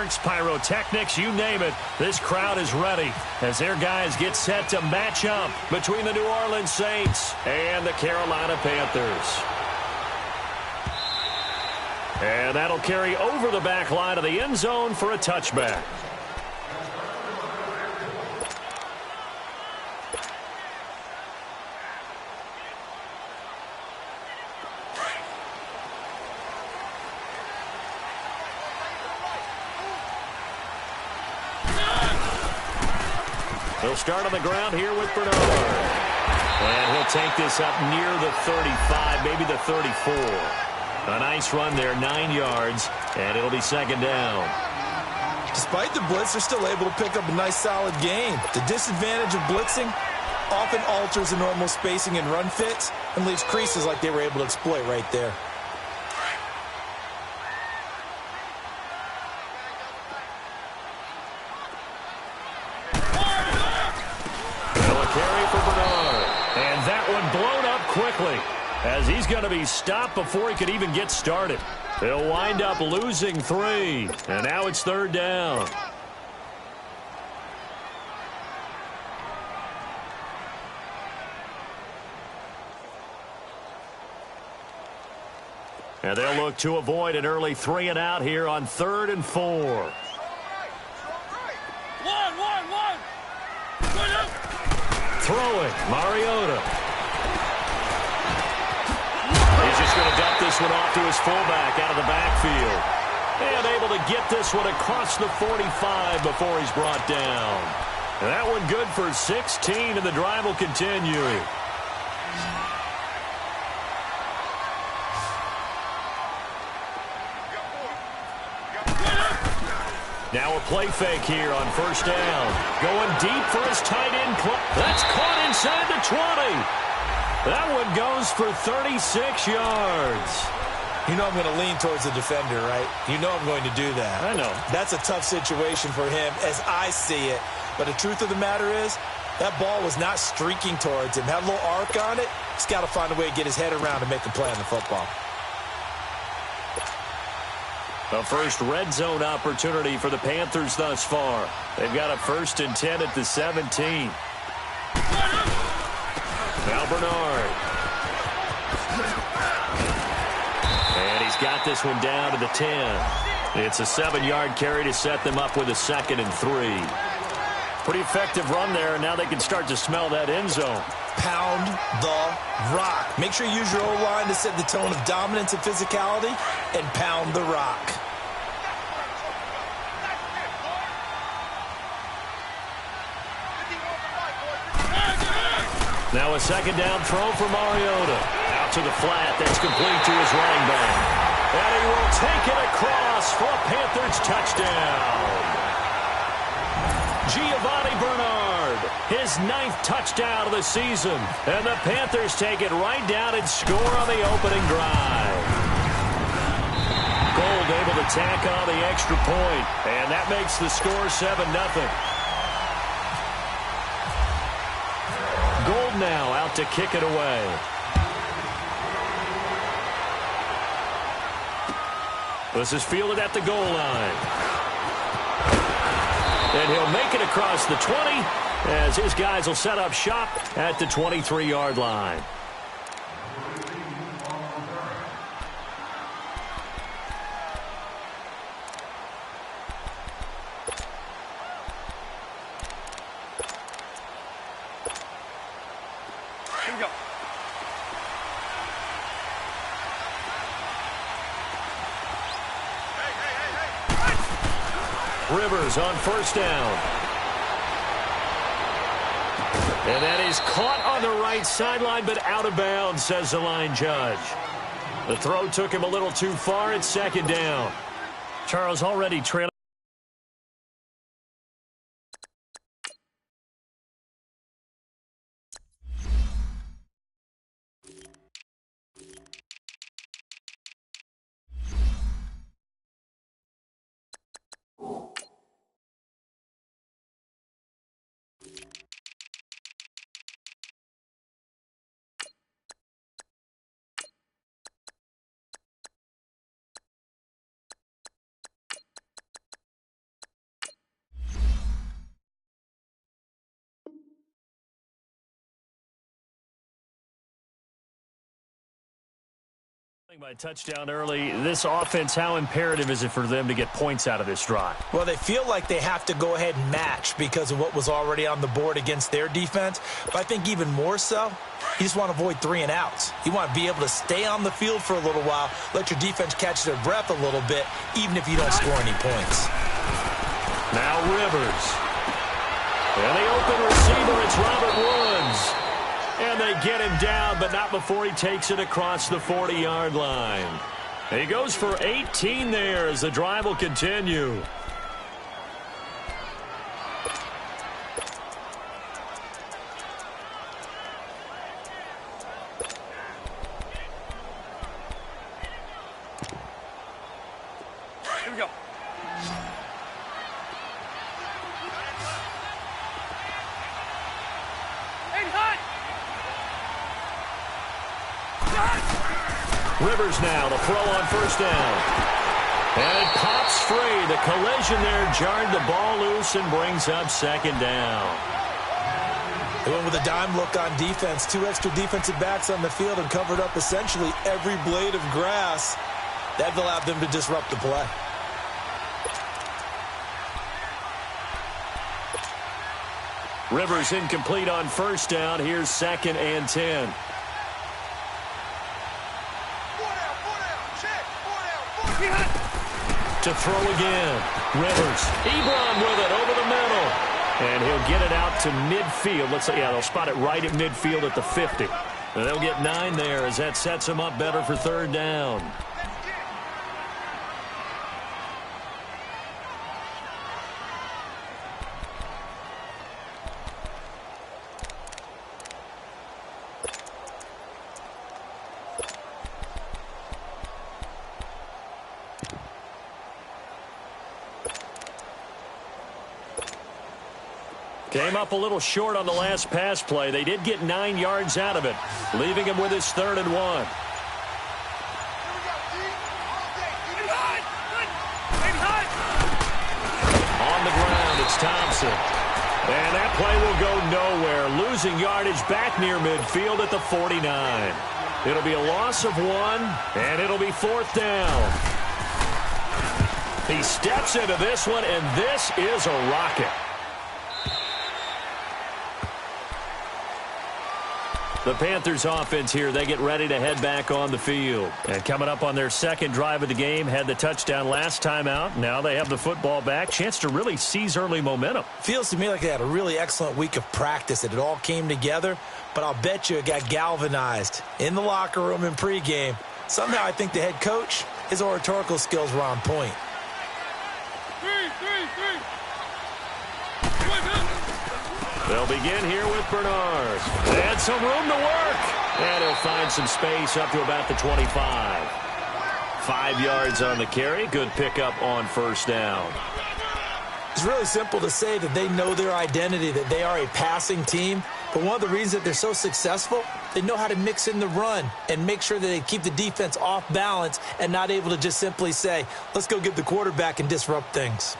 fireworks, pyrotechnics, you name it. This crowd is ready as their guys get set to match up between the New Orleans Saints and the Carolina Panthers. And that'll carry over the back line of the end zone for a touchback. He'll start on the ground here with Bernard. And he'll take this up near the 35, maybe the 34. A nice run there, 9 yards, and it'll be second down. Despite the blitz, they're still able to pick up a nice, solid gain. The disadvantage of blitzing often alters the normal spacing and run fits and leaves creases like they were able to exploit right there. Blown up quickly as he's going to be stopped before he could even get started. He'll wind up losing 3, and now it's third down. And they'll look to avoid an early 3 and out here on 3rd and 4. Throwing, Mariota. He's just going to dump this one off to his fullback out of the backfield. And able to get this one across the 45 before he's brought down. And that one good for 16, and the drive will continue. Now a play fake here on first down. Going deep for his tight end. That's caught inside the 20. That one goes for 36 yards. You know I'm going to lean towards the defender, right? You know I'm going to do that. I know. That's a tough situation for him as I see it. But the truth of the matter is, that ball was not streaking towards him. Had a little arc on it. He's got to find a way to get his head around and make a play on the football. The first red zone opportunity for the Panthers thus far. They've got a 1st and 10 at the 17. Now Bernard. And he's got this one down to the 10. It's a 7-yard carry to set them up with a 2nd and 3. Pretty effective run there, and now they can start to smell that end zone. Pound the rock. Make sure you use your O-line to set the tone of dominance and physicality, and pound the rock. Now a 2nd down throw for Mariota. Out to the flat. That's complete to his running back. And he will take it across for a Panthers touchdown. Giovanni Bernard, his 9th touchdown of the season. And the Panthers take it right down and score on the opening drive. Gold able to tack on the extra point, and that makes the score 7-0. Gold now out to kick it away. This is fielded at the goal line. And he'll make it across the 20 as his guys will set up shop at the 23-yard line. Rivers on first down. And that is caught on the right sideline, but out of bounds, says the line judge. The throw took him a little too far at 2nd down. Charles already trailing. By touchdown early, this offense, how imperative is it for them to get points out of this drive? Well, they feel like they have to go ahead and match because of what was already on the board against their defense. But I think even more so, you just want to avoid 3 and outs. You want to be able to stay on the field for a little while, let your defense catch their breath a little bit, even if you don't score any points. Now Rivers. And the open receiver, it's Robert Woods. And they get him down, but not before he takes it across the 40-yard line. And he goes for 18 there as the drive will continue. Here we go. Rivers now to throw on first down. And it pops free. The collision there jarred the ball loose and brings up second down. They went with a dime look on defense. 2 extra defensive backs on the field and covered up essentially every blade of grass. That allowed them to disrupt the play. Rivers incomplete on first down. Here's 2nd and 10. To throw again. Rivers. Ebron with it over the middle. And he'll get it out to midfield. Let's say, yeah, they'll spot it right at midfield at the 50. And they'll get 9 there as that sets them up better for third down. Came up a little short on the last pass play. They did get 9 yards out of it, leaving him with his 3rd and 1. On the ground, it's Thompson. And that play will go nowhere. Losing yardage back near midfield at the 49. It'll be a loss of 1, and it'll be 4th down. He steps into this one, and this is a rocket. The Panthers offense here, they get ready to head back on the field. And coming up on their 2nd drive of the game, had the touchdown last time out. Now they have the football back. Chance to really seize early momentum. Feels to me like they had a really excellent week of practice. It all came together, but I'll bet you it got galvanized in the locker room in pregame. Somehow I think the head coach, his oratorical skills were on point. They'll begin here with Bernard. They had some room to work. And he'll find some space up to about the 25. 5 yards on the carry. Good pickup on first down. It's really simple to say that they know their identity, that they are a passing team. But one of the reasons that they're so successful, they know how to mix in the run and make sure that they keep the defense off balance and not able to just simply say, let's go get the quarterback and disrupt things.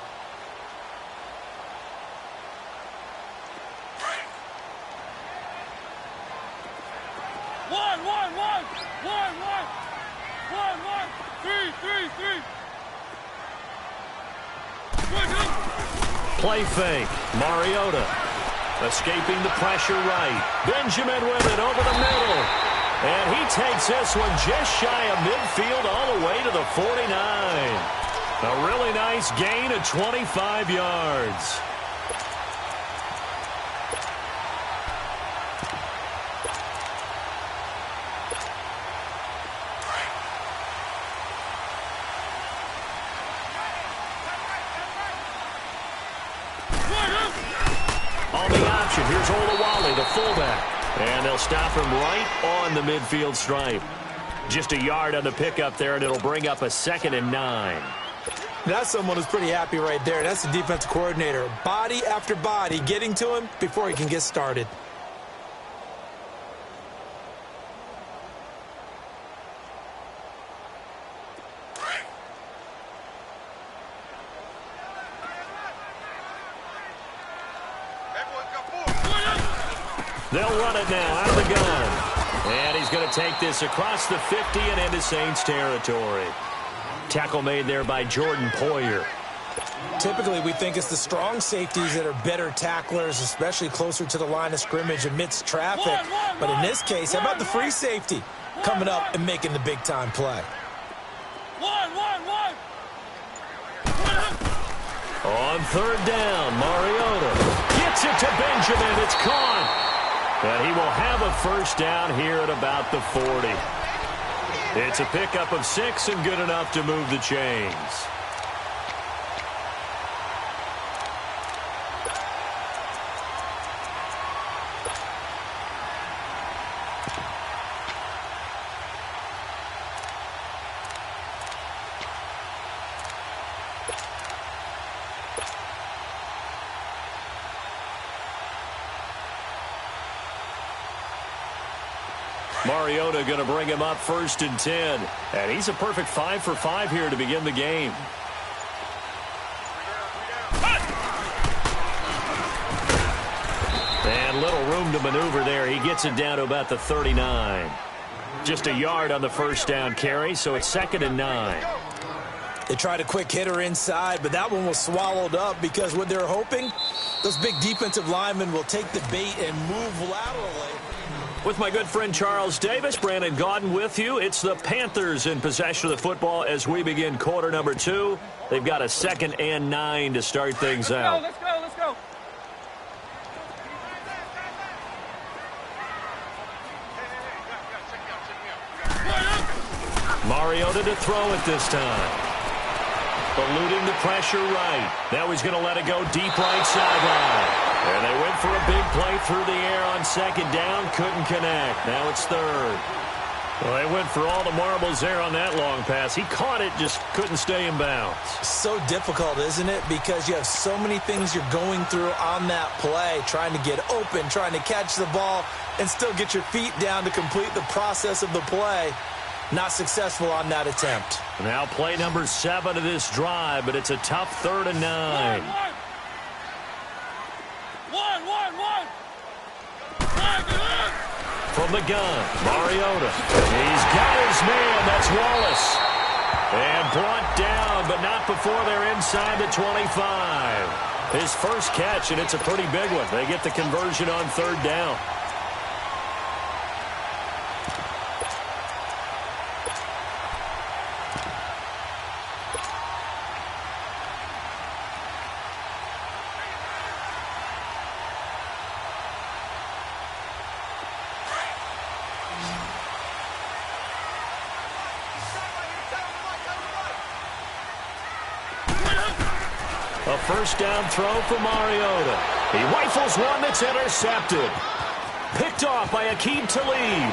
Play fake. Mariota escaping the pressure right. Benjamin with it over the middle. And he takes this one just shy of midfield all the way to the 49. A really nice gain of 25 yards. On the option, here's Olawale, the fullback. And they'll stop him right on the midfield stripe. Just a yard on the pickup there, and it'll bring up a 2nd and 9. That's someone who's pretty happy right there. That's the defensive coordinator. Body after body getting to him before he can get started. They'll run it now out of the gun. And he's going to take this across the 50 and into Saints territory. Tackle made there by Jordan Poyer. Typically, we think it's the strong safeties that are better tacklers, especially closer to the line of scrimmage amidst traffic. But in this case, how about the free safety coming up and making the big-time play? On third down, Mariota gets it to Benjamin. It's caught. And he will have a first down here at about the 40. It's a pickup of 6 and good enough to move the chains. Mariota going to bring him up 1st and 10. And he's a perfect 5 for 5 here to begin the game. And little room to maneuver there. He gets it down to about the 39. Just a yard on the first down carry, so it's 2nd and 9. They tried a quick hitter inside, but that one was swallowed up because what they're hoping, those big defensive linemen will take the bait and move laterally. With my good friend Charles Davis, Brandon Gaudin with you. It's the Panthers in possession of the football as we begin quarter number 2. They've got a 2nd and 9 to start things out. Let's go. Mariota to throw it this time. Eluding the pressure right. Now he's going to let it go deep right sideline. And they went for a big play through the air on 2nd down. Couldn't connect. Now it's 3rd. Well, they went for all the marbles there on that long pass. He caught it, just couldn't stay in bounds. So difficult, isn't it? Because you have so many things you're going through on that play, trying to get open, trying to catch the ball, and still get your feet down to complete the process of the play. Not successful on that attempt. Now play number 7 of this drive, but it's a tough 3rd and 9. From the gun, Mariota. He's got his man. That's Wallace. And brought down, but not before they're inside the 25. His first catch, and it's a pretty big one. They get the conversion on 3rd down. A first down throw for Mariota. He rifles one that's intercepted. Picked off by Aqib Talib.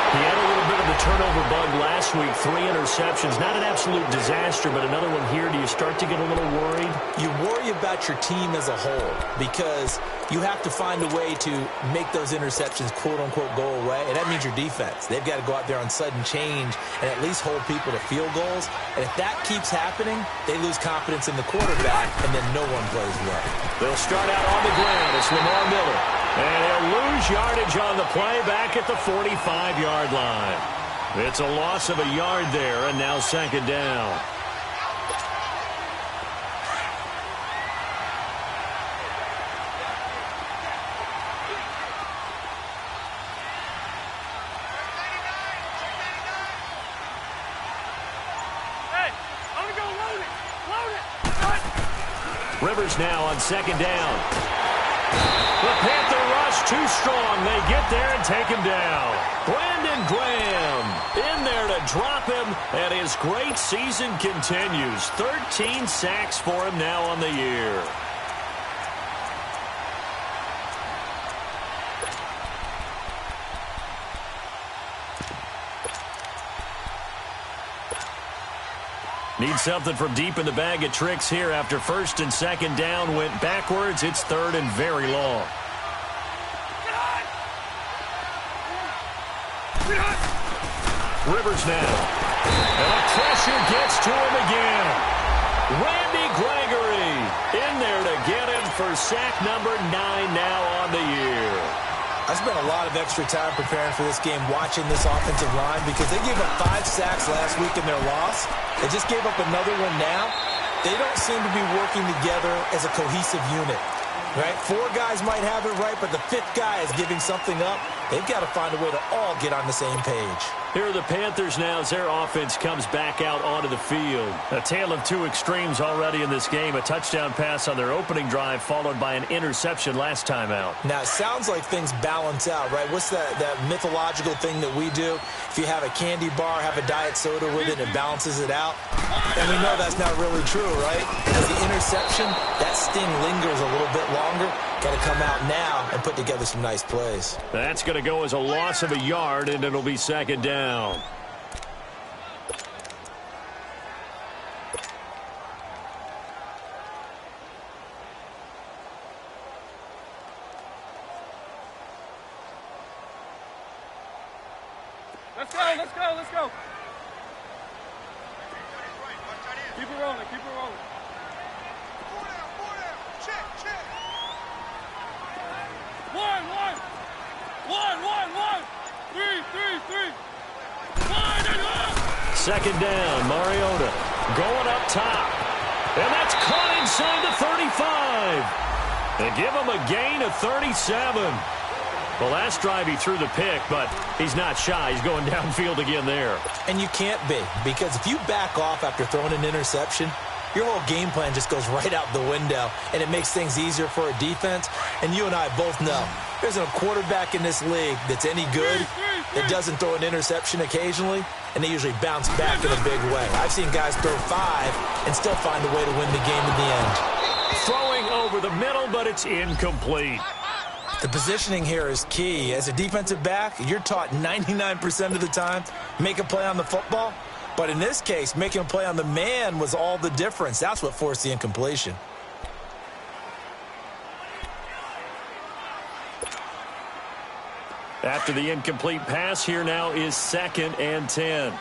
He had a little bit of the turnover bug last week. 3 interceptions. Not an absolute disaster, but another one here. Do you start to get a little worried? You worry about your team as a whole because you have to find a way to make those interceptions, quote-unquote, go away, and that means your defense. They've got to go out there on sudden change and at least hold people to field goals. And if that keeps happening, they lose confidence in the quarterback, and then no one plays well. They'll start out on the ground. It's Lamar Miller. And he'll lose yardage on the play back at the 45-yard line. It's a loss of a yard there, and now 2nd down. Rivers now on 2nd down. The Panther rush too strong. They get there and take him down. Brandon Graham in there to drop him, and his great season continues. 13 sacks for him now on the year. Need something from deep in the bag of tricks here after 1st and 2nd down went backwards. It's 3rd and very long. Rivers now. And the pressure gets to him again. Randy Gregory in there to get him for sack number 9 now on the year. I spent a lot of extra time preparing for this game, watching this offensive line, because they gave up 5 sacks last week in their loss. They just gave up another one now. They don't seem to be working together as a cohesive unit, right? 4 guys might have it right, but the 5th guy is giving something up. They've got to find a way to all get on the same page. Here are the Panthers now as their offense comes back out onto the field. A tale of 2 extremes already in this game. A touchdown pass on their opening drive followed by an interception last time out. Now, it sounds like things balance out, right? What's that mythological thing that we do? If you have a candy bar, have a diet soda with it, it balances it out. And we know that's not really true, right? Because the interception, that sting lingers a little bit longer. Got to come out now and put together some nice plays. That's going to go as a loss of a yard, and it'll be second down. Let's go, let's go, let's go. Keep it rolling, keep it rolling. 4 down. Check. 1, 3. 1 and 1. Second down, Mariota going up top. And that's caught inside the 35. They give him a gain of 37. Well, last drive he threw the pick, but he's not shy. He's going downfield again there. And you can't be, because if you back off after throwing an interception, your whole game plan just goes right out the window, and it makes things easier for a defense. And you and I both know there's a quarterback in this league that's any good that doesn't throw an interception occasionally, and they usually bounce back in a big way. I've seen guys throw 5 and still find a way to win the game in the end. Throwing over the middle, but it's incomplete. The positioning here is key. As a defensive back, you're taught 99% of the time, make a play on the football. But in this case, making a play on the man was all the difference. That's what forced the incompletion. After the incomplete pass, here now is 2nd and 10.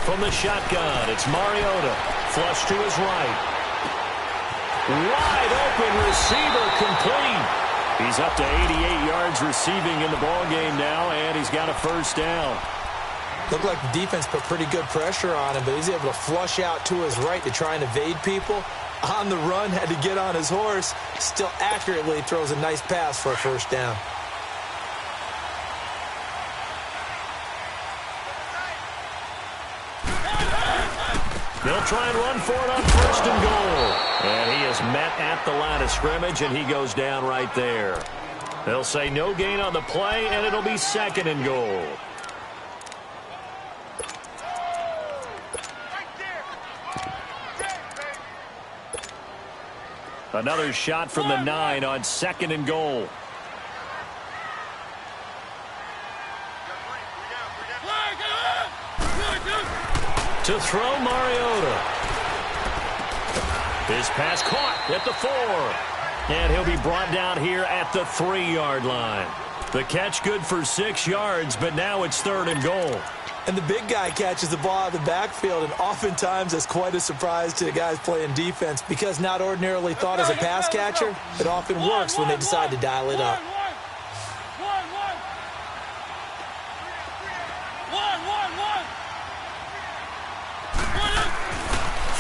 From the shotgun, it's Mariota. Flush to his right. Wide open receiver complete. He's up to 88 yards receiving in the ballgame now, and he's got a first down. Looked like the defense put pretty good pressure on him, but he's able to flush out to his right to try and evade people. On the run, had to get on his horse. Still accurately throws a nice pass for a first down. They'll try and run for it on 1st and goal. And he is met at the line of scrimmage, and he goes down right there. They'll say no gain on the play, and it'll be 2nd and goal. Another shot from the 9 on 2nd and goal. To throw, Mariota. His pass caught at the 4. And he'll be brought down here at the 3-yard line. The catch good for 6 yards, but now it's 3rd and goal. And the big guy catches the ball out of the backfield, and oftentimes that's quite a surprise to the guys playing defense, because not ordinarily thought as a pass catcher, it often works when they decide to dial it up.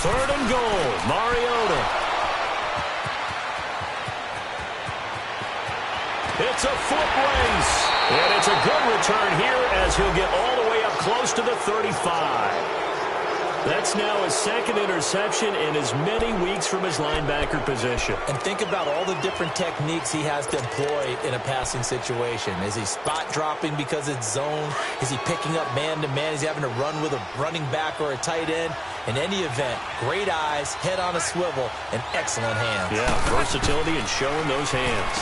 3rd and goal, Mariota. It's a foot race. And it's a good return here as he'll get all the way up close to the 35. That's now his 2nd interception in as many weeks from his linebacker position. And think about all the different techniques he has to employ in a passing situation. Is he spot dropping because it's zone? Is he picking up man-to-man? Is he having to run with a running back or a tight end? In any event, great eyes, head on a swivel, and excellent hands. Yeah, versatility and showing those hands.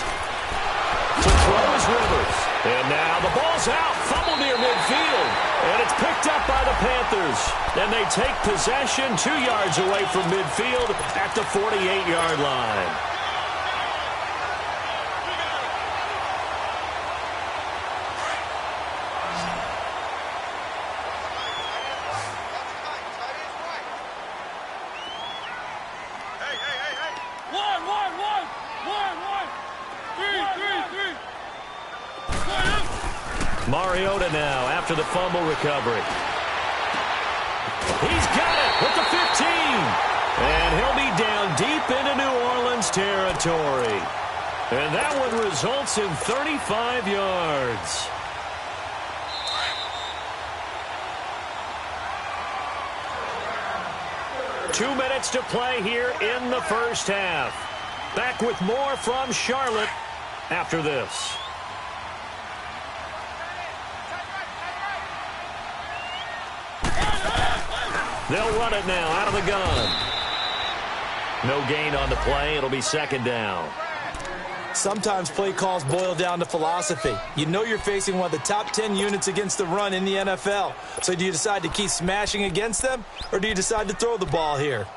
To throw is Rivers. And now the ball's out. Fumble near midfield. And it's picked up by the Panthers. And they take possession 2 yards away from midfield at the 48-yard line. Mariota now after the fumble recovery. He's got it with the 15. And he'll be down deep into New Orleans territory. And that one results in 35 yards. Two minutes to play here in the first half. Back with more from Charlotte after this. They'll run it now out of the gun. No gain on the play. It'll be second down. Sometimes play calls boil down to philosophy. You know you're facing one of the top 10 units against the run in the NFL. So do you decide to keep smashing against them, or do you decide to throw the ball here?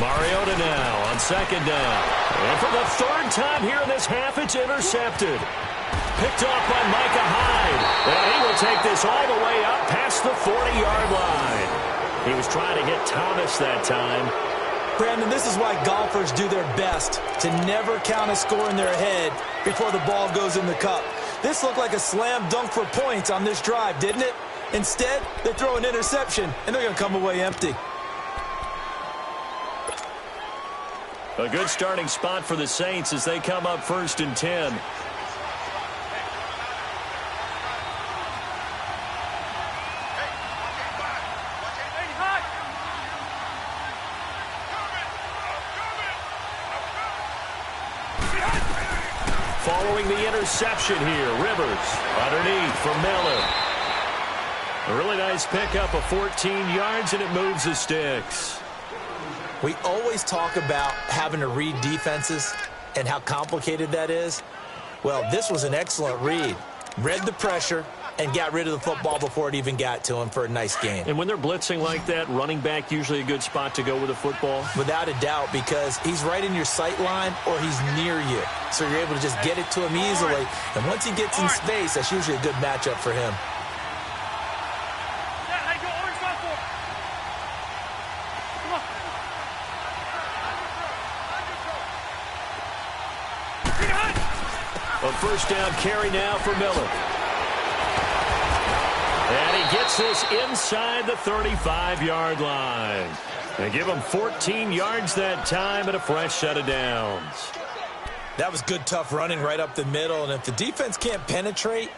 Mariota now on second down. And for the third time here in this half, it's intercepted. Picked off by Micah Hyde. And he will take this all the way up past the 40-yard line. He was trying to hit Thomas that time. Brandon, this is why golfers do their best to never count a score in their head before the ball goes in the cup. This looked like a slam dunk for points on this drive, didn't it? Instead, they throw an interception, and they're going to come away empty. A good starting spot for the Saints as they come up 1st and 10. Following the interception here, Rivers underneath for Miller. A really nice pickup of 14 yards, and it moves the sticks. We always talk about having to read defenses and how complicated that is. Well, this was an excellent read. Read the pressure and got rid of the football before it even got to him for a nice gain. And when they're blitzing like that, running back usually a good spot to go with the football? Without a doubt, because he's right in your sight line or he's near you. So you're able to just get it to him easily. And once he gets in space, that's usually a good matchup for him. A first down carry now for Miller. And he gets this inside the 35-yard line. They give him 14 yards that time and a fresh set of downs. That was good, tough running right up the middle. And if the defense can't penetrate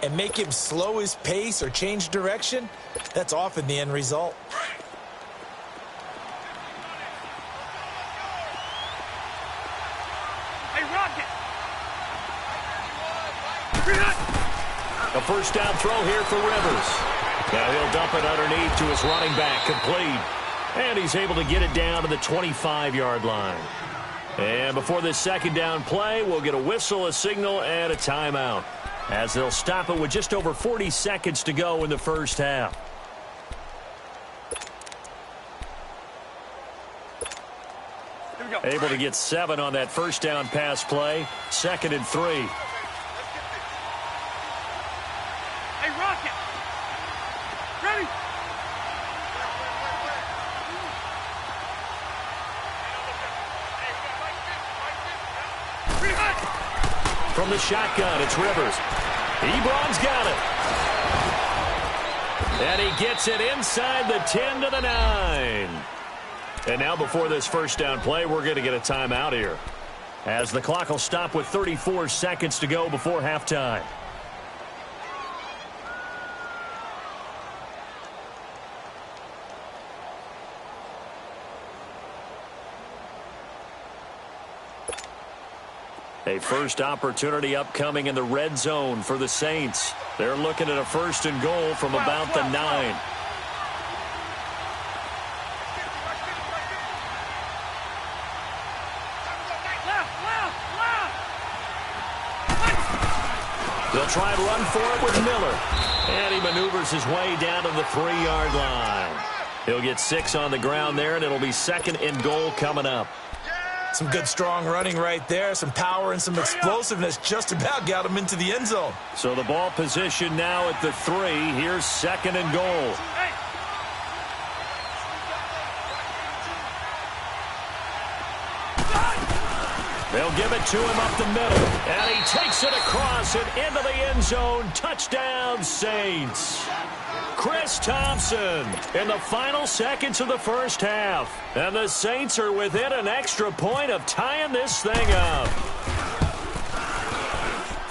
and make him slow his pace or change direction, that's often the end result. A first down throw here for Rivers. Now he'll dump it underneath to his running back, complete. And he's able to get it down to the 25-yard line. And before this second down play, we'll get a whistle, a signal, and a timeout, as they'll stop it with just over 40 seconds to go in the first half. Able to get 7 on that first down pass play. 2nd and 3. From the shotgun, it's Rivers. Ebron's got it. And he gets it inside the 10 to the 9. And now before this first down play, we're going to get a timeout here, as the clock will stop with 34 seconds to go before halftime. A first opportunity upcoming in the red zone for the Saints. They're looking at a 1st and goal from about the 9. They'll try and run for it with Miller. And he maneuvers his way down to the 3-yard line. He'll get 6 on the ground there, and it'll be 2nd and goal coming up. Some good, strong running right there. Some power and some explosiveness just about got him into the end zone. So the ball position now at the 3. Here's 2nd and goal. They'll give it to him up the middle. And he takes it across and into the end zone. Touchdown, Saints. Chris Thompson in the final seconds of the first half. And the Saints are within an extra point of tying this thing up.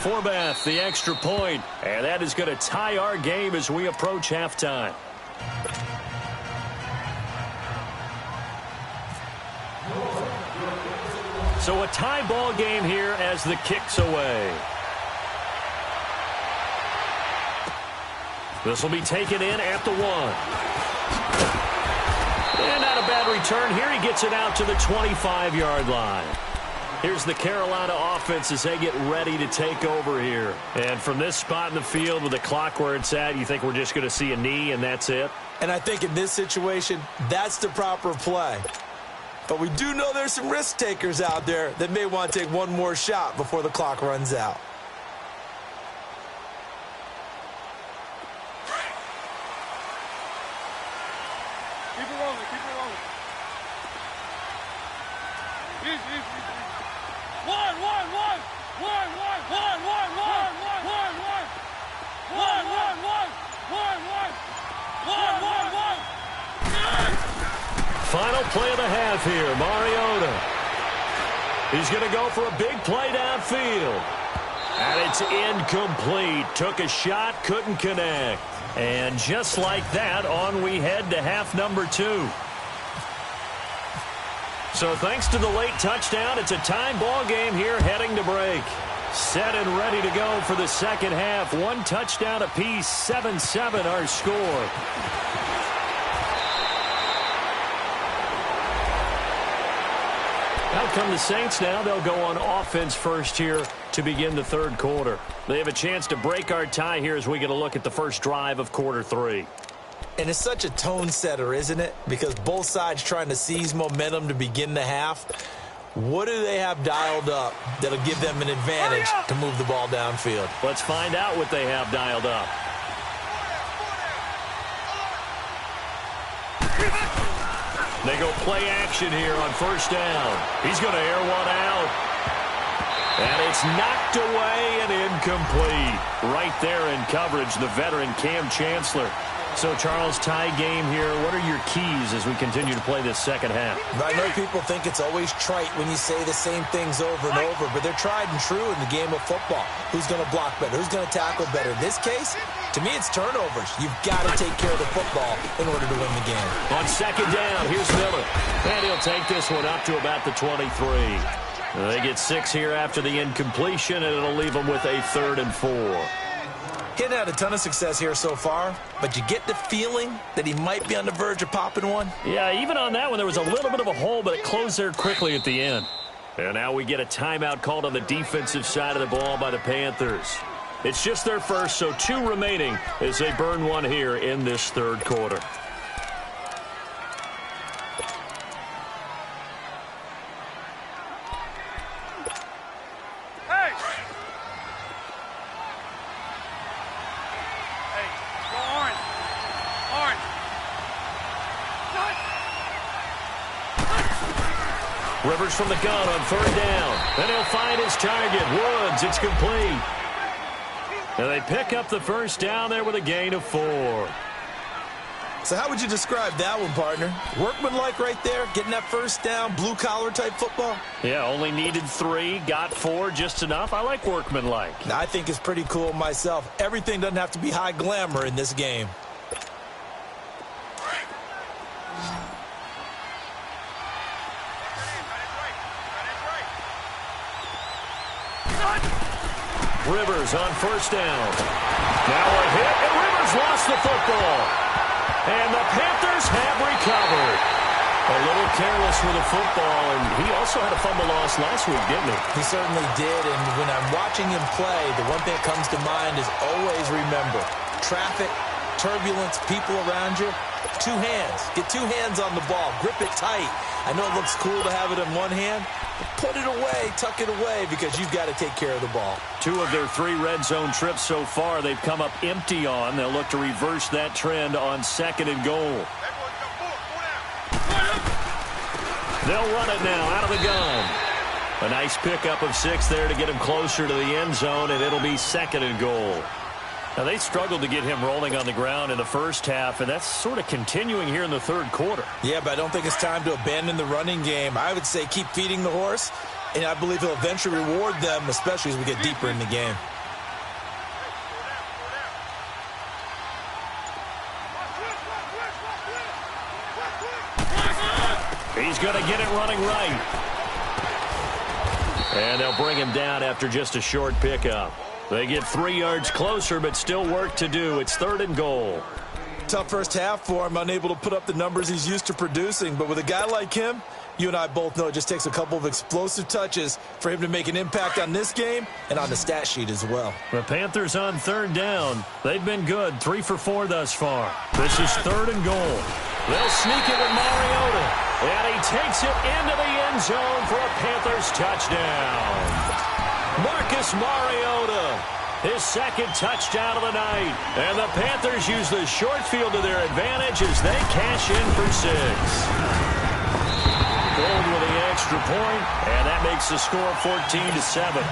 Forbath, the extra point. And that is going to tie our game as we approach halftime. So a tie ball game here as the kick's away. This will be taken in at the 1. And not a bad return here. He gets it out to the 25-yard line. Here's the Carolina offense as they get ready to take over here. And from this spot in the field with the clock where it's at, you think we're just going to see a knee and that's it? And I think in this situation, that's the proper play. But we do know there's some risk takers out there that may want to take one more shot before the clock runs out. Keep it rolling, keep it rolling. Easy, easy, easy. One. Final play of the half here, Mariota. He's going to go for a big play downfield. And it's incomplete. Took a shot, couldn't connect. And just like that, on we head to half number 2. So thanks to the late touchdown, it's a time ball game here heading to break. Set and ready to go for the second half. 1 touchdown apiece, 7-7 our score. Out come the Saints now. They'll go on offense first here to begin the third quarter. They have a chance to break our tie here as we get a look at the first drive of quarter 3. And it's such a tone setter, isn't it? Because both sides trying to seize momentum to begin the half. What do they have dialed up that'll give them an advantage to move the ball downfield? Let's find out what they have dialed up. They go play action here on first down. He's going to air one out. And it's knocked away and incomplete. Right there in coverage, the veteran Cam Chancellor. So, Charles, tie game here. What are your keys as we continue to play this second half? I know people think it's always trite when you say the same things over and over, but they're tried and true in the game of football. Who's going to block better? Who's going to tackle better? In this case, to me, it's turnovers. You've got to take care of the football in order to win the game. On second down, here's Miller. And he'll take this one up to about the 23. They get 6 here after the incompletion, and it'll leave them with a 3rd and 4. He hadn't had a ton of success here so far, but you get the feeling that he might be on the verge of popping one. Yeah, even on that one, there was a little bit of a hole, but it closed there quickly at the end. And now we get a timeout called on the defensive side of the ball by the Panthers. It's just their first, so 2 remaining as they burn one here in this third quarter. Rivers from the gun on 3rd down. And he'll find his target. Woods, it's complete. And they pick up the first down there with a gain of 4. So how would you describe that one, partner? Workmanlike right there, getting that first down, blue-collar type football? Yeah, only needed 3, got 4, just enough. I like workmanlike. I think it's pretty cool myself. Everything doesn't have to be high glamour in this game. Rivers on 1st down. Now a hit, and Rivers lost the football. And the Panthers have recovered. A little careless with the football, and he also had a fumble loss last week, didn't he? He certainly did, and when I'm watching him play, the one thing that comes to mind is always remember, traffic, turbulence, people around you, Two hands. Get two hands on the ball. Grip it tight. I know it looks cool to have it in one hand, but put it away, tuck it away, because you've got to take care of the ball. 2 of their 3 red zone trips so far, they've come up empty on. They'll look to reverse that trend on 2nd and goal. They'll run it now out of the gun. A nice pickup of 6 there to get him closer to the end zone, and it'll be 2nd and goal. Now, they struggled to get him rolling on the ground in the first half, and that's sort of continuing here in the third quarter. Yeah, but I don't think it's time to abandon the running game. I would say keep feeding the horse, and I believe he'll eventually reward them, especially as we get deeper in the game. He's going to get it running right. And they'll bring him down after just a short pickup. They get 3 yards closer, but still work to do. It's 3rd and goal. Tough first half for him, unable to put up the numbers he's used to producing. But with a guy like him, you and I both know it just takes a couple of explosive touches for him to make an impact on this game and on the stat sheet as well. The Panthers on 3rd down. They've been good, 3 for 4 thus far. This is 3rd and goal. They'll sneak it with Mariota, and he takes it into the end zone for a Panthers touchdown. Marcus Mariota, his 2nd touchdown of the night. And the Panthers use the short field to their advantage as they cash in for 6. Gold with the extra point, and that makes the score 14-7.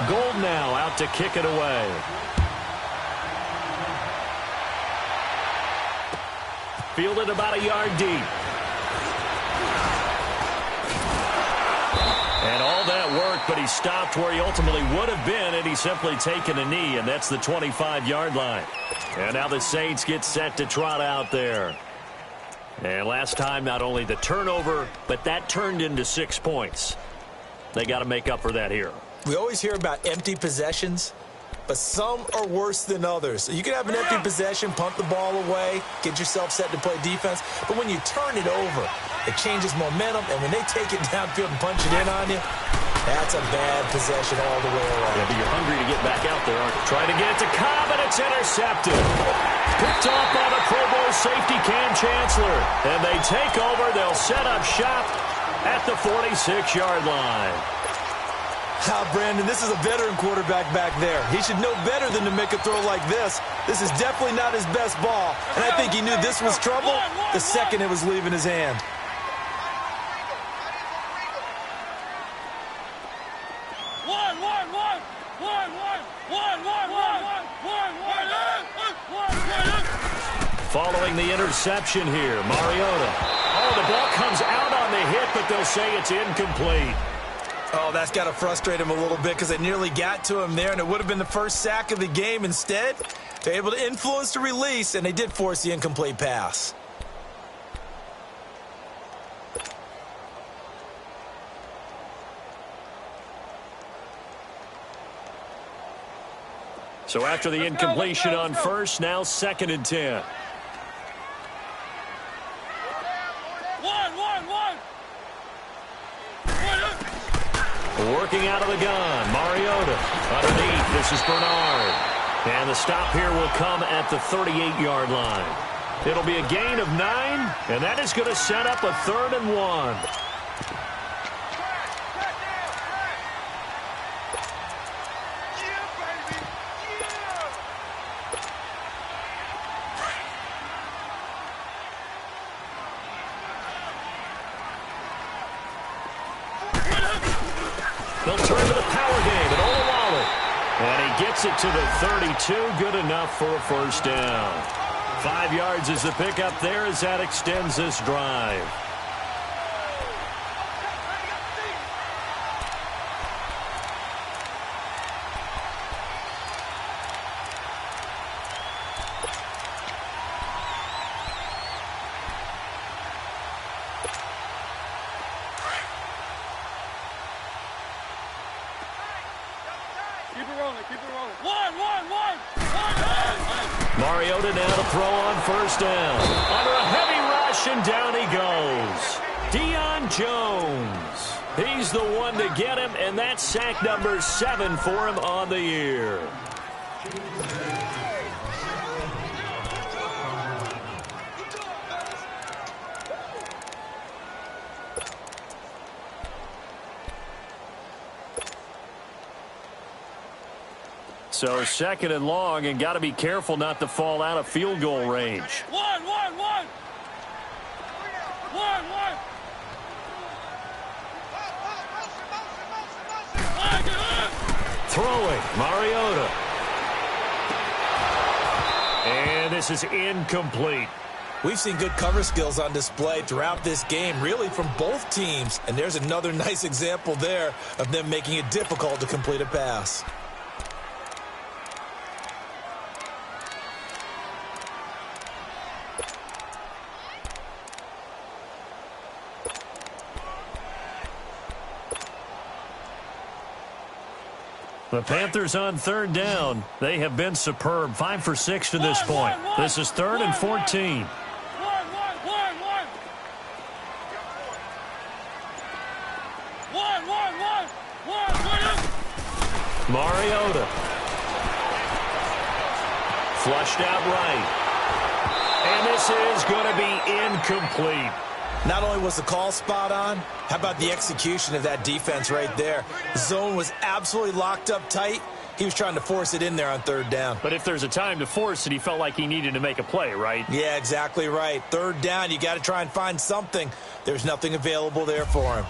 Gold now out to kick it away. Fielded about a yard deep. And all that work, but he stopped where he ultimately would have been, and he's simply taken a knee, and that's the 25-yard line. And now the Saints get set to trot out there. And last time, not only the turnover, but that turned into 6 points. They got to make up for that here. We always hear about empty possessions, but some are worse than others. You can have an empty possession, punt the ball away, get yourself set to play defense, but when you turn it over, it changes momentum, and when they take it downfield and punch it in on you, that's a bad possession all the way around. Yeah, but you're hungry to get back out there, aren't you? Trying to get it to Cobb, and it's intercepted. Picked off by the Pro Bowl safety Cam Chancellor. And they take over. They'll set up shop at the 46-yard line. Brandon, this is a veteran quarterback back there. He should know better than to make a throw like this. This is definitely not his best ball, and I think he knew this was trouble the second it was leaving his hand. Following the interception here, Mariota. Oh, the ball comes out on the hit, but they'll say it's incomplete. Oh, that's got to frustrate him a little bit because it nearly got to him there, and it would have been the first sack of the game. Instead, they're able to influence the release, and they did force the incomplete pass. So after the incompletion on first, now 2nd and 10. Working out of the gun, Mariota underneath. This is Bernard. And the stop here will come at the 38-yard line. It'll be a gain of 9, and that is going to set up a 3rd and 1. They'll turn to the power game at Olawale. And he gets it to the 32. Good enough for a first down. 5 yards is the pickup there as that extends this drive. Mariota now to throw on first down. Under a heavy rush, and down he goes. Deion Jones. He's the one to get him, and that's sack number 7 for him on the year. So 2nd and long, and got to be careful not to fall out of field goal range. One. Throwing, Mariota. And this is incomplete. We've seen good cover skills on display throughout this game, really from both teams. And there's another nice example there of them making it difficult to complete a pass. The Panthers on 3rd down. They have been superb. 5 for 6 to this point. This is 3rd and 14. Mariota. Flushed out right. And this is going to be incomplete. Not only was the call spot on, how about the execution of that defense right there? The zone was absolutely locked up tight. He was trying to force it in there on 3rd down. But if there's a time to force it, he felt like he needed to make a play, right? Yeah, exactly right. 3rd down, you got to try and find something. There's nothing available there for him.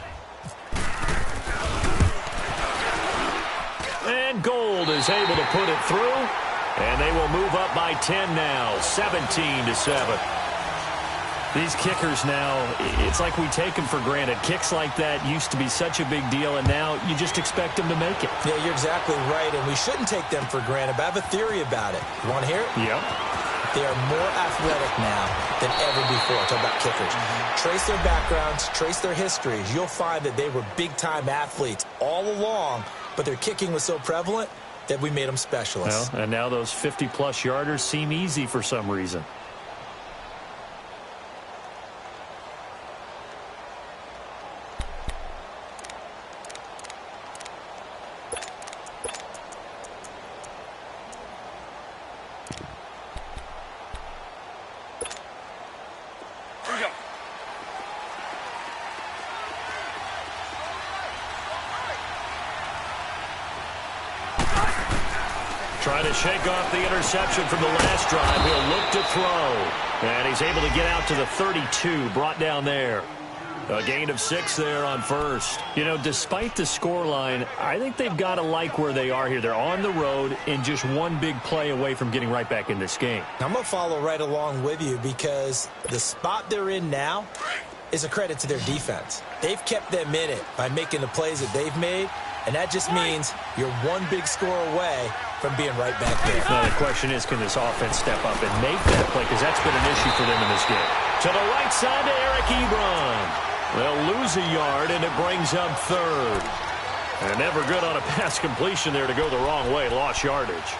And Gold is able to put it through. And they will move up by 10 now, 17-7. These kickers now, it's like we take them for granted. Kicks like that used to be such a big deal, and now you just expect them to make it. Yeah, you're exactly right, and we shouldn't take them for granted, but I have a theory about it. You want to hear it? Yep. They are more athletic now than ever before. Talk about kickers. Trace their backgrounds, trace their histories. You'll find that they were big-time athletes all along, but their kicking was so prevalent that we made them specialists. Well, and now those 50-plus yarders seem easy for some reason. Trying to shake off the interception from the last drive. He'll look to throw. And he's able to get out to the 32, brought down there. A gain of 6 there on 1st. You know, despite the scoreline, I think they've got to like where they are here. They're on the road and just one big play away from getting right back in this game. I'm going to follow right along with you because the spot they're in now is a credit to their defense. They've kept them in it by making the plays that they've made, and that just means you're one big score away from being right back there. Now the question is, can this offense step up and make that play? Because that's been an issue for them in this game. To the right side to Eric Ebron. They'll lose a yard, and it brings up 3rd. And never good on a pass completion there to go the wrong way. Lost yardage.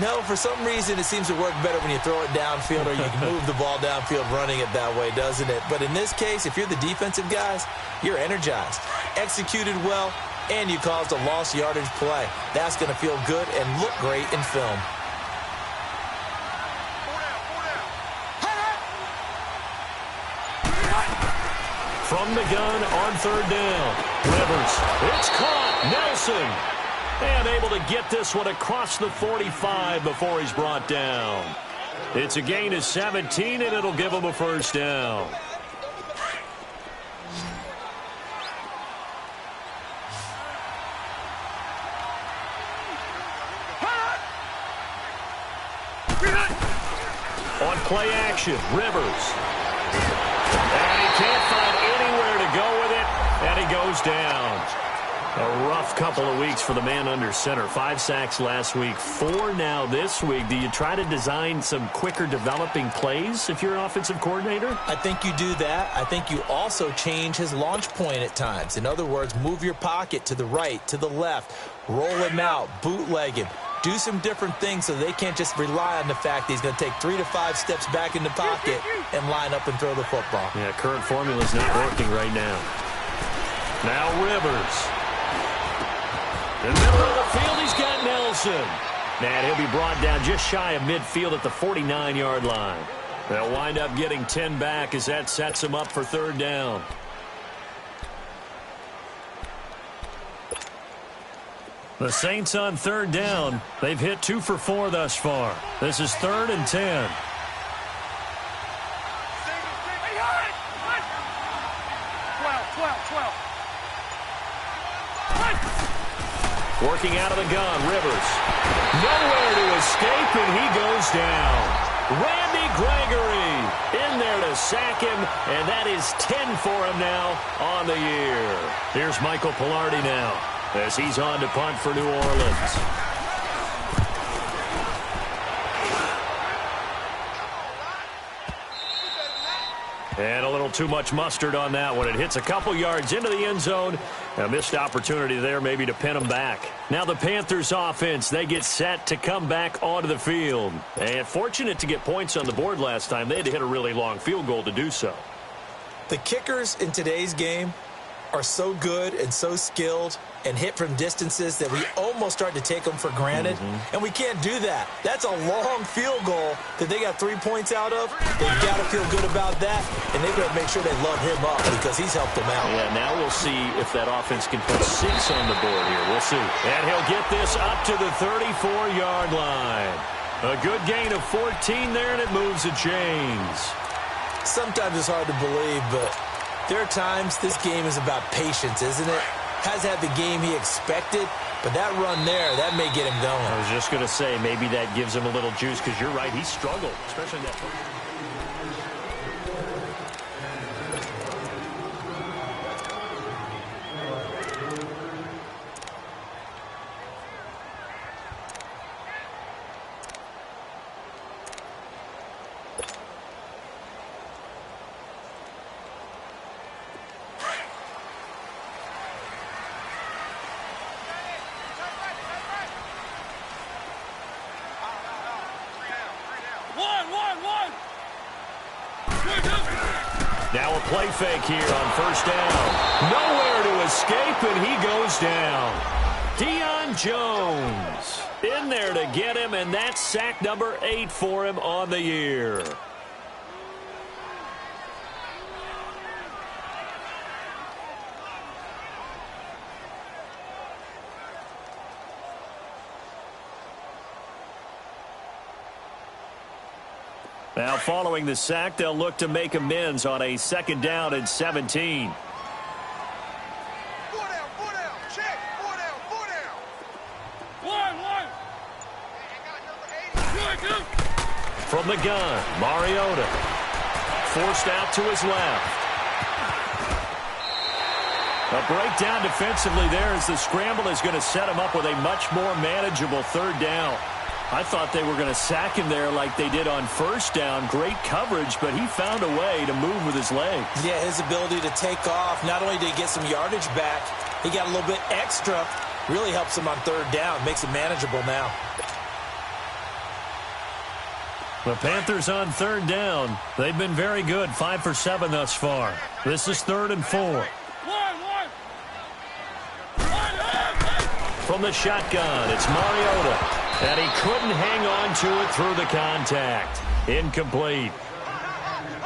No, for some reason it seems to work better when you throw it downfield or you can move the ball downfield running it that way, doesn't it? But in this case, if you're the defensive guys, you're energized, executed well, and you caused a lost yardage play. That's going to feel good and look great in film. From the gun on 3rd down. Rivers. It's caught. Nelson. And able to get this one across the 45 before he's brought down. It's a gain of 17, and it'll give him a 1st down. On play action, Rivers. And he can't find anywhere to go with it, and he goes down. A rough couple of weeks for the man under center. 5 sacks last week, 4 now this week. Do you try to design some quicker developing plays if you're an offensive coordinator? I think you do that. I think you also change his launch point at times. In other words, move your pocket to the right, to the left, roll him out, bootleg him. Do some different things so they can't just rely on the fact that he's going to take 3 to 5 steps back in the pocket and line up and throw the football. Yeah, current formula's not working right now. Now Rivers. In the middle of the field, he's got Nelson. And he'll be brought down just shy of midfield at the 49-yard line. They'll wind up getting 10 back as that sets him up for 3rd down. The Saints on third down. They've hit 2 for 4 thus far. This is 3rd and 10. Working out of the gun, Rivers. Nowhere to escape, and he goes down. Randy Gregory in there to sack him, and that is 10 for him now on the year. Here's Michael Pilardi now as he's on to punt for New Orleans. And a little too much mustard on that one. It hits a couple yards into the end zone. A missed opportunity there maybe to pin them back. Now the Panthers offense, they get set to come back onto the field. And fortunate to get points on the board last time. They had to hit a really long field goal to do so. The kickers in today's game are so good and so skilled and hit from distances that we almost start to take them for granted. And we can't do that. That's a long field goal that they got 3 points out of. They've got to feel good about that, and they've got to make sure they load him up because he's helped them out. Yeah, now we'll see if that offense can put 6 on the board here. We'll see. And he'll get this up to the 34-yard line. A good gain of 14 there, and it moves the chains. Sometimes it's hard to believe, but there are times this game is about patience, isn't it? Has had the game he expected, but that run there, that may get him going. I was just going to say, maybe that gives him a little juice, because you're right, he struggled, especially that. Now a play fake here on first down. Nowhere to escape, and he goes down. Deion Jones in there to get him, and that's sack number 8 for him on the year. Now, following the sack, they'll look to make amends on a 2nd down and 17. 4 down, 4 down, check, 4 down, 4 down. One. Hey, I got number 80. From the gun, Mariota. Forced out to his left. A breakdown defensively there as the scramble is going to set him up with a much more manageable 3rd down. I thought they were going to sack him there like they did on first down. Great coverage, but he found a way to move with his legs. Yeah, his ability to take off, not only did he get some yardage back, he got a little bit extra. Really helps him on 3rd down, makes it manageable now. The Panthers on 3rd down. They've been very good, 5 for 7 thus far. This is 3rd and 4. One. From the shotgun, it's Mariota. And he couldn't hang on to it through the contact. Incomplete.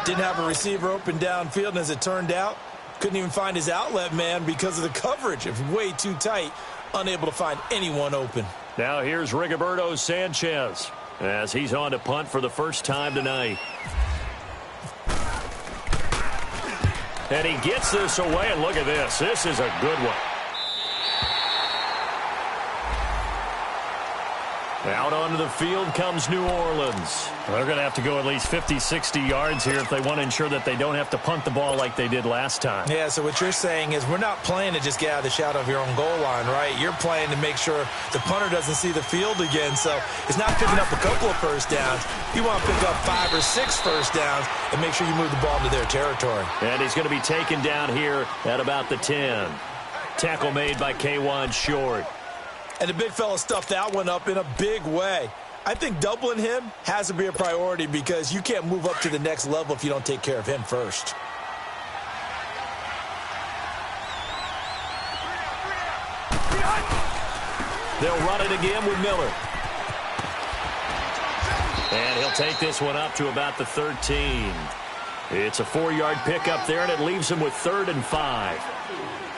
Didn't have a receiver open downfield, and as it turned out, couldn't even find his outlet man because of the coverage. It was way too tight, unable to find anyone open. Now here's Rigoberto Sanchez as he's on to punt for the first time tonight. And he gets this away, and look at this. This is a good one. Out onto the field comes New Orleans. They're going to have to go at least 50, 60 yards here if they want to ensure that they don't have to punt the ball like they did last time. Yeah, so what you're saying is we're not playing to just get out of the shadow of your own goal line, right? You're playing to make sure the punter doesn't see the field again. So it's not picking up a couple of first downs. You want to pick up 5 or 6 first downs and make sure you move the ball into their territory. And he's going to be taken down here at about the 10. Tackle made by K'Wan Short. And the big fella stuffed that one up in a big way. I think doubling him has to be a priority because you can't move up to the next level if you don't take care of him first. They'll run it again with Miller. And he'll take this one up to about the 13. It's a 4-yard pickup there, and it leaves him with 3rd and 5.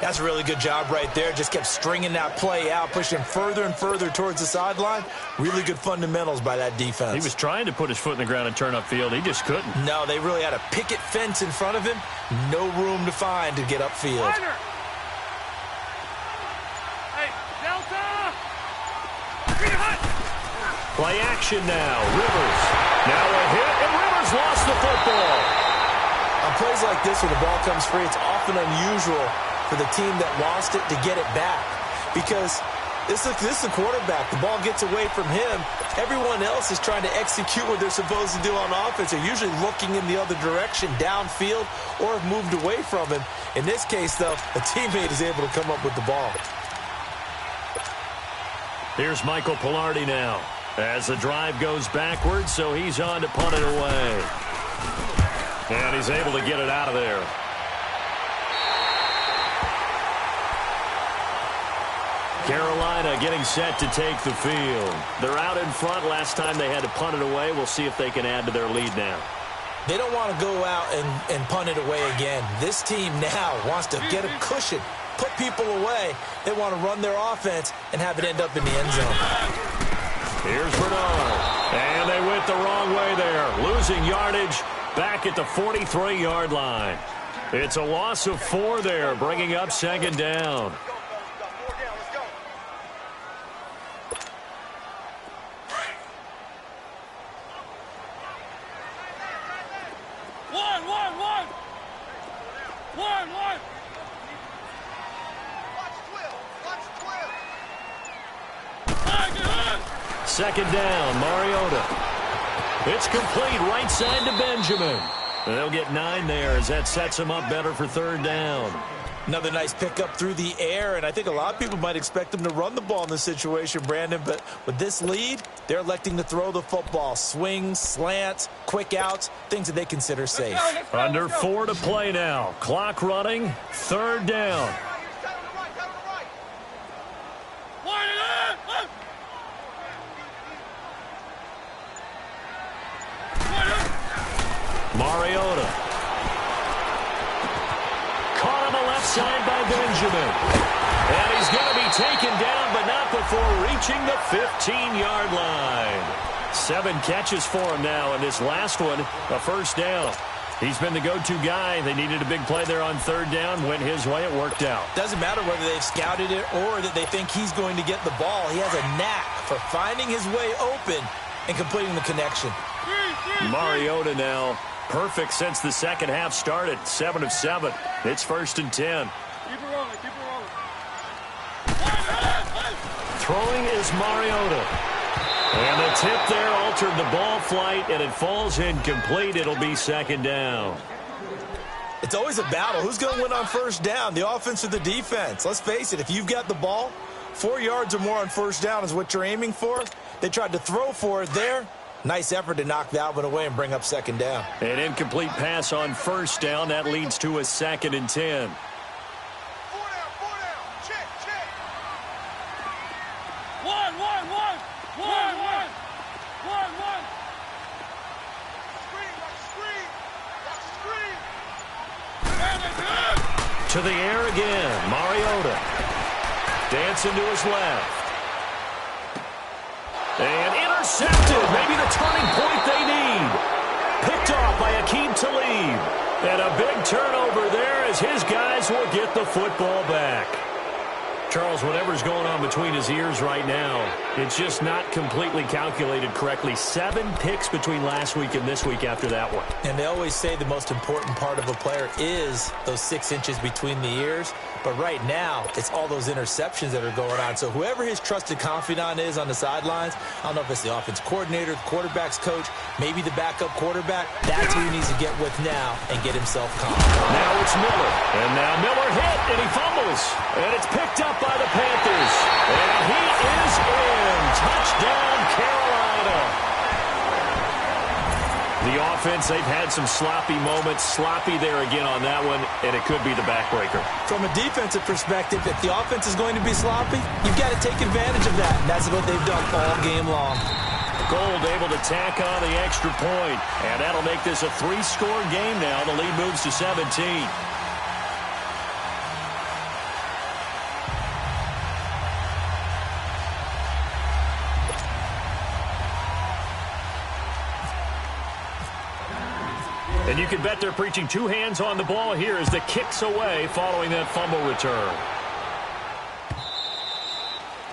That's a really good job right there. Just kept stringing that play out, pushing him further and further towards the sideline. Really good fundamentals by that defense. He was trying to put his foot in the ground and turn upfield. He just couldn't. No, they really had a picket fence in front of him. No room to find to get upfield. Hey, Delta! Play action now. Rivers. Now a hit, and Rivers lost the football. On plays like this, when the ball comes free, it's often unusual for the team that lost it to get it back, because this is the quarterback. The ball gets away from him. Everyone else is trying to execute what they're supposed to do on offense. They're usually looking in the other direction, downfield, or have moved away from him. In this case, though, a teammate is able to come up with the ball. Here's Michael Pilardi now as the drive goes backwards, so he's on to punt it away. And he's able to get it out of there. Carolina getting set to take the field. They're out in front. Last time they had to punt it away. We'll see if they can add to their lead now. They don't want to go out and punt it away again. This team now wants to get a cushion, put people away. They want to run their offense and have it end up in the end zone. Here's Bernard. And they went the wrong way there. Losing yardage back at the 43-yard line. It's a loss of 4 there, bringing up 2nd down. Second down, Mariota. It's complete right side to Benjamin. And they'll get 9 there as that sets them up better for 3rd down. Another nice pickup through the air, and I think a lot of people might expect them to run the ball in this situation, Brandon, but with this lead, they're electing to throw the football. Swings, slants, quick outs, things that they consider safe. Under 4 to play now. Clock running, 3rd down. Mariota. Caught on the left side by Benjamin. And he's going to be taken down, but not before reaching the 15-yard line. 7 catches for him now, and this last one, a 1st down. He's been the go-to guy. They needed a big play there on 3rd down. Went his way. It worked out. Doesn't matter whether they've scouted it or that they think he's going to get the ball. He has a knack for finding his way open and completing the connection. Mariota now. Perfect since the second half started. 7 of 7. It's 1st and 10. Keep it rolling, keep it rolling. Throwing is Mariota. And the tip there altered the ball flight, and it falls incomplete. It'll be 2nd down. It's always a battle. Who's going to win on 1st down, the offense or the defense? Let's face it, if you've got the ball, 4 yards or more on 1st down is what you're aiming for. They tried to throw for it there. Nice effort to knock that one away and bring up 2nd down. An incomplete pass on 1st down. That leads to a 2nd and 10. 4 down, 4 down. Check, check. One. Screen, watch screen. To the air again. Mariota. Dancing to his left. And intercepted. Maybe the turning point they need. Picked off by Akeem Talib. And a big turnover there as his guys will get the football back. Charles, whatever's going on between his ears right now, it's just not completely calculated correctly. 7 picks between last week and this week after that one. And they always say the most important part of a player is those 6 inches between the ears. But right now, it's all those interceptions that are going on. So whoever his trusted confidant is on the sidelines, I don't know if it's the offense coordinator, the quarterback's coach, maybe the backup quarterback, that's who he needs to get with now and get himself calm. Now it's Miller. And now Miller hit, and he fumbles. And it's picked up by the Panthers. And he is in. Touchdown, Carolina. The offense, they've had some sloppy moments. Sloppy there again on that one, and it could be the backbreaker. From a defensive perspective, if the offense is going to be sloppy, you've got to take advantage of that. And that's what they've done all game long. Gold able to tack on the extra point, and that'll make this a 3-score game now. The lead moves to 17. And you can bet they're preaching 2 hands on the ball here as the kick's away following that fumble return.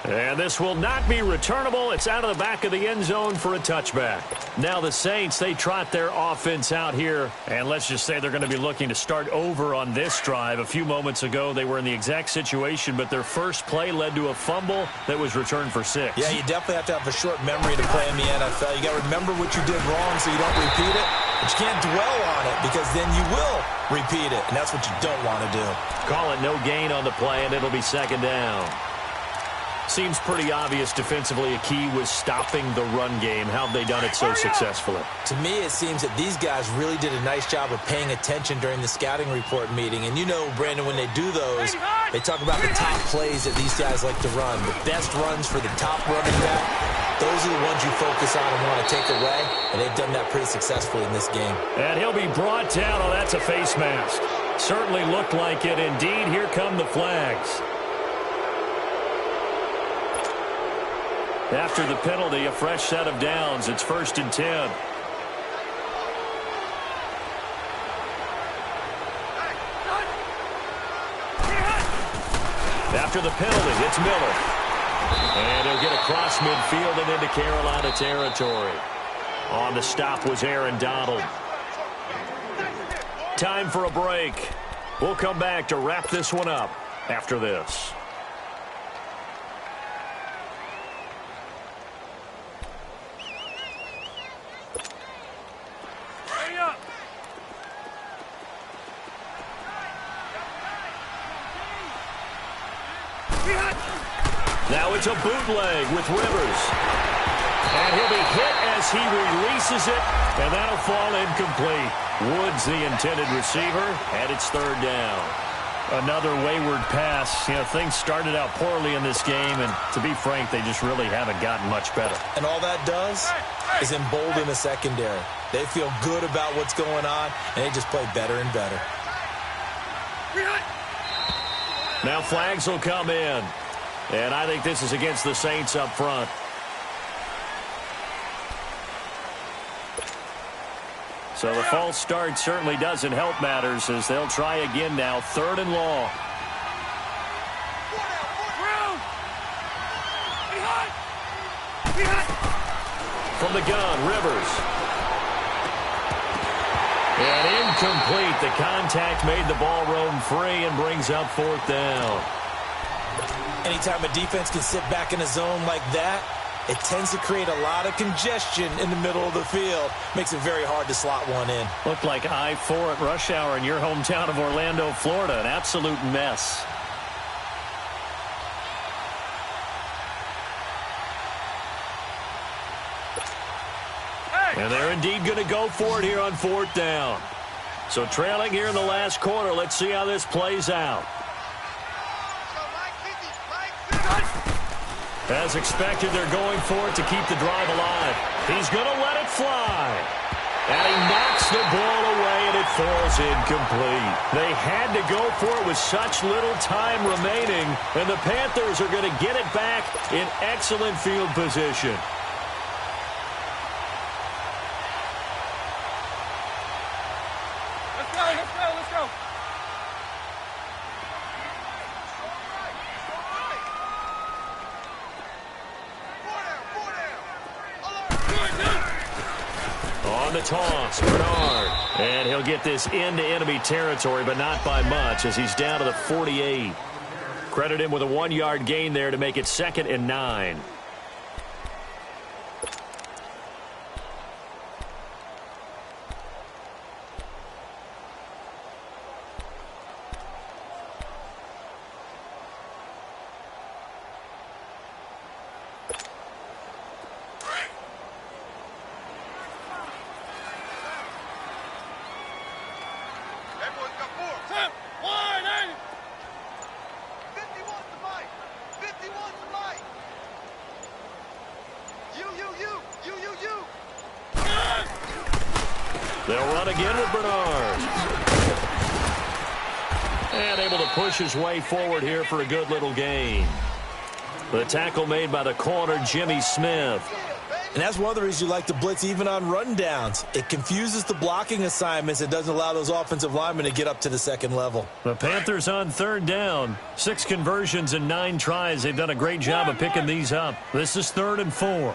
And this will not be returnable. It's out of the back of the end zone for a touchback. Now the Saints, they trot their offense out here. And let's just say they're going to be looking to start over on this drive. A few moments ago, they were in the exact situation, but their first play led to a fumble that was returned for 6. Yeah, you definitely have to have a short memory to play in the NFL. You got to remember what you did wrong so you don't repeat it. But you can't dwell on it because then you will repeat it, and that's what you don't want to do. Call it no gain on the play, and it'll be 2nd down. Seems pretty obvious defensively a key was stopping the run game. How have they done it so successfully? To me, it seems that these guys really did a nice job of paying attention during the scouting report meeting. And you know, Brandon, when they do those, they talk about the top plays that these guys like to run. The best runs for the top running back, those are the ones you focus on and want to take away. And they've done that pretty successfully in this game. And he'll be brought down. Oh, that's a face mask. Certainly looked like it. Indeed, here come the flags. After the penalty, a fresh set of downs. It's 1st and 10. After the penalty, it's Miller. And he'll get across midfield and into Carolina territory. On the stop was Aaron Donald. Time for a break. We'll come back to wrap this one up after this. Now it's a bootleg with Rivers. And he'll be hit as he releases it, and that'll fall incomplete. Woods, the intended receiver, and it's 3rd down. Another wayward pass. You know, things started out poorly in this game, and to be frank, they just really haven't gotten much better. And all that does is embolden the secondary. They feel good about what's going on, and they just play better and better. Now flags will come in. And I think this is against the Saints up front. So the false start certainly doesn't help matters as they'll try again now. 3rd and long. From the gun, Rivers. And incomplete. The contact made the ball roam free and brings up 4th down. Anytime a defense can sit back in a zone like that, it tends to create a lot of congestion in the middle of the field. Makes it very hard to slot one in. Looked like I-4 at rush hour in your hometown of Orlando, Florida. An absolute mess. And they're indeed going to go for it here on 4th down. So trailing here in the last quarter. Let's see how this plays out. As expected, they're going for it to keep the drive alive. He's going to let it fly. And he knocks the ball away, and it falls incomplete. They had to go for it with such little time remaining, and the Panthers are going to get it back in excellent field position. Let's go, let's go, let's go. On the toss, Bernard. And he'll get this into enemy territory, but not by much as he's down to the 48. Credit him with a 1-yard gain there to make it 2nd and 9. You. They'll run again with Bernard. And able to push his way forward here for a good little gain. The tackle made by the corner, Jimmy Smith. And that's one of the reasons you like to blitz even on rundowns. It confuses the blocking assignments. It doesn't allow those offensive linemen to get up to the second level. The Panthers on third down. 6 conversions and 9 tries. They've done a great job of picking these up. This is 3rd and 4. Hey,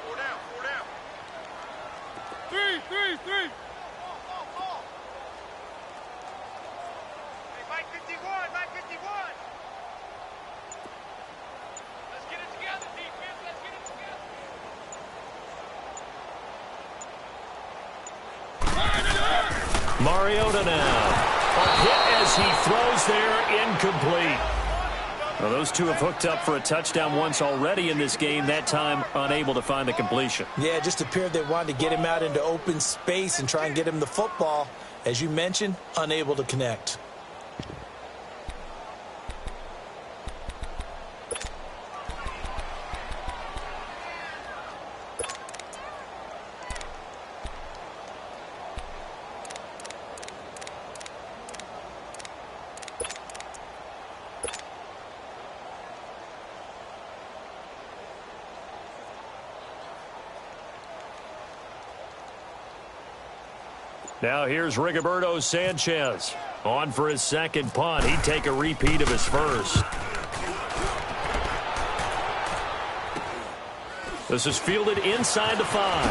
4 down. Three. Hey, Mike 51. Let's get it together, defense. Let's get it together. Mariota now. A hit as he throws there, incomplete. Well, those two have hooked up for a touchdown once already in this game, that time unable to find the completion. Yeah, it just appeared they wanted to get him out into open space and try and get him the football. As you mentioned, unable to connect. Now here's Rigoberto Sanchez. On for his second punt. He'd take a repeat of his first. This is fielded inside the 5.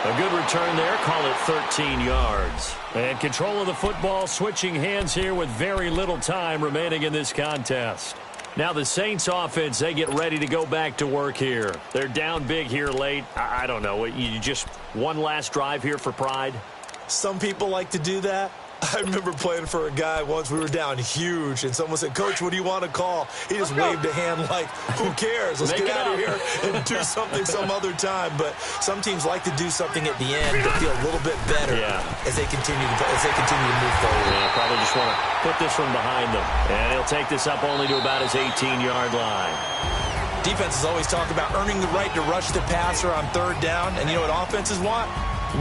A good return there. Call it 13 yards. And control of the football switching hands here with very little time remaining in this contest. Now the Saints offense, they get ready to go back to work here. They're down big here late. I don't know. You just one last drive here for pride? Some people like to do that. I remember playing for a guy once. We were down huge, and someone said, "Coach, what do you want to call?" He just waved a hand like, "Who cares? Let's get out of here and do something some other time." But some teams like to do something at the end to feel a little bit better as they continue to move forward. Yeah, probably just want to put this one behind them. And he'll take this up only to about his 18-yard line. Defenses always talk about earning the right to rush the passer on third down, and you know what offenses want?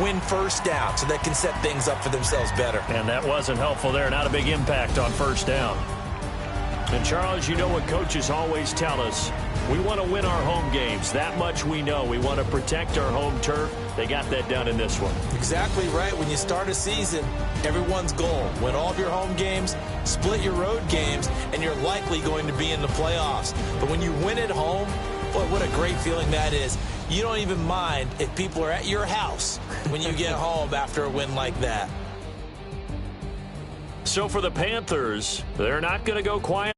Win first down so they can set things up for themselves better. And that wasn't helpful there. Not a big impact on first down. And, Charles, you know what coaches always tell us. We want to win our home games. That much we know. We want to protect our home turf. They got that done in this one. Exactly right. When you start a season, everyone's goal: win all of your home games, split your road games, and you're likely going to be in the playoffs. But when you win at home, boy, what a great feeling that is. You don't even mind if people are at your house when you get home after a win like that. So for the Panthers, they're not going to go quiet.